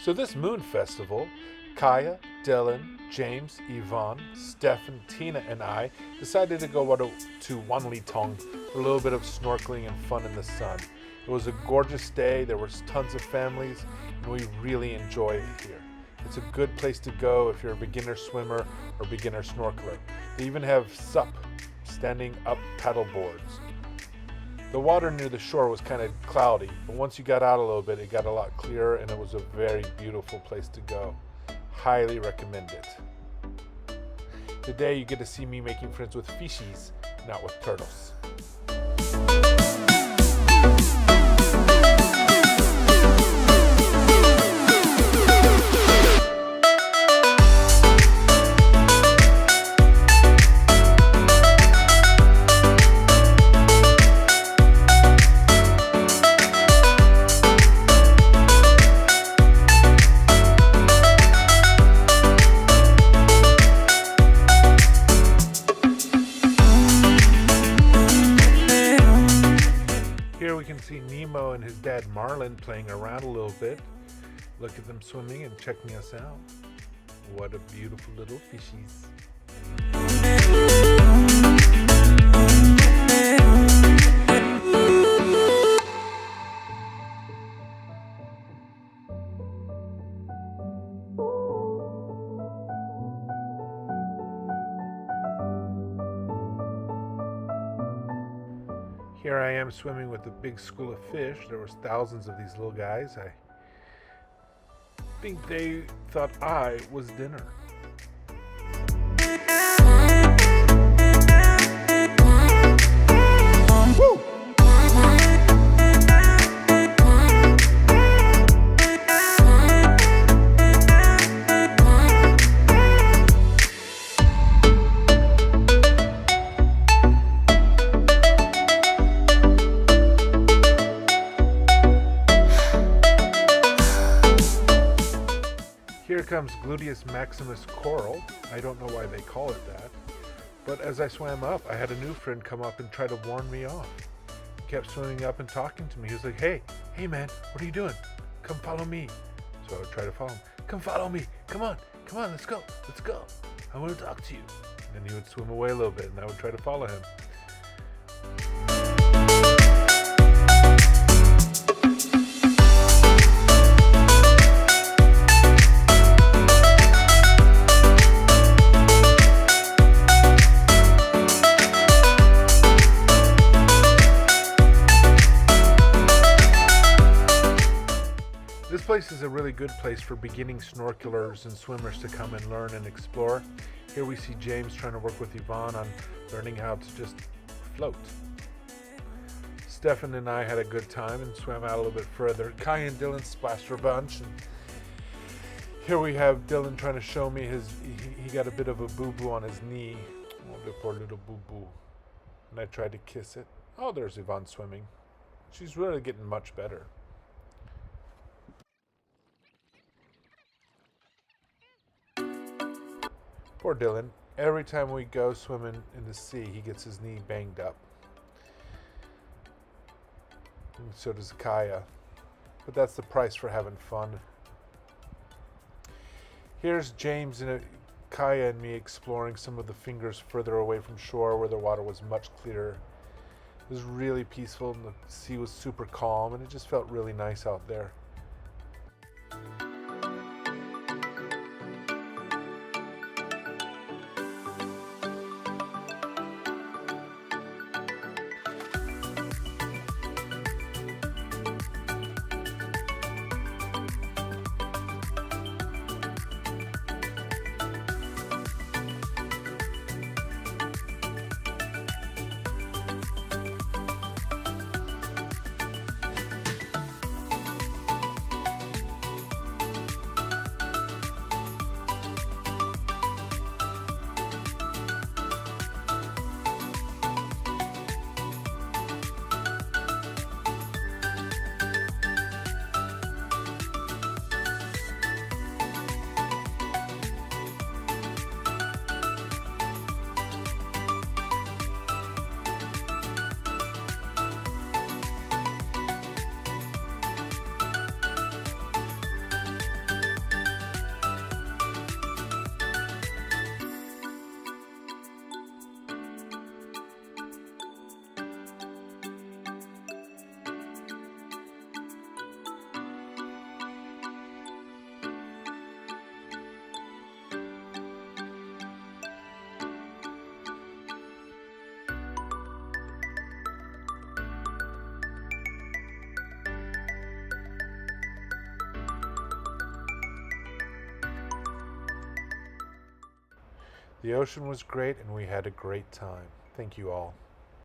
So this moon festival, Kaya, Dylan, James, Yvonne, Stefan, Tina, and I decided to go to Wanlitung for a little bit of snorkeling and fun in the sun. It was a gorgeous day, there was tons of families, and we really enjoyed it here. It's a good place to go if you're a beginner swimmer or beginner snorkeler. They even have SUP, standing up paddle boards. The water near the shore was kind of cloudy, but once you got out a little bit, it got a lot clearer and it was a very beautiful place to go. Highly recommend it. Today you get to see me making friends with fishies, not with turtles. Here we can see Nemo and his dad Marlin playing around a little bit. Look at them swimming and checking us out. What a beautiful little fishies. Here I am swimming with a big school of fish. There was thousands of these little guys. I think they thought I was dinner. Woo! Here comes Gluteus maximus coral. I don't know why they call it that. But as I swam up, I had a new friend come up and try to warn me off. He kept swimming up and talking to me. He was like, hey man, what are you doing? Come follow me. So I would try to follow him. Come follow me. Come on, let's go. I want to talk to you. And then he would swim away a little bit and I would try to follow him. This place is a really good place for beginning snorkelers and swimmers to come and learn and explore. Here we see James trying to work with Yvonne on learning how to just float. Stefan and I had a good time and swam out a little bit further. Kai and Dylan splashed a bunch. And here we have Dylan trying to show me he got a bit of a boo-boo on his knee. Oh, the poor little boo-boo. And I tried to kiss it. Oh, there's Yvonne swimming. She's really getting much better. Poor Dylan. Every time we go swimming in the sea, he gets his knee banged up. And so does Kaya. But that's the price for having fun. Here's James and Kaya and me exploring some of the fingers further away from shore where the water was much clearer. It was really peaceful and the sea was super calm and it just felt really nice out there. The ocean was great and we had a great time. Thank you all.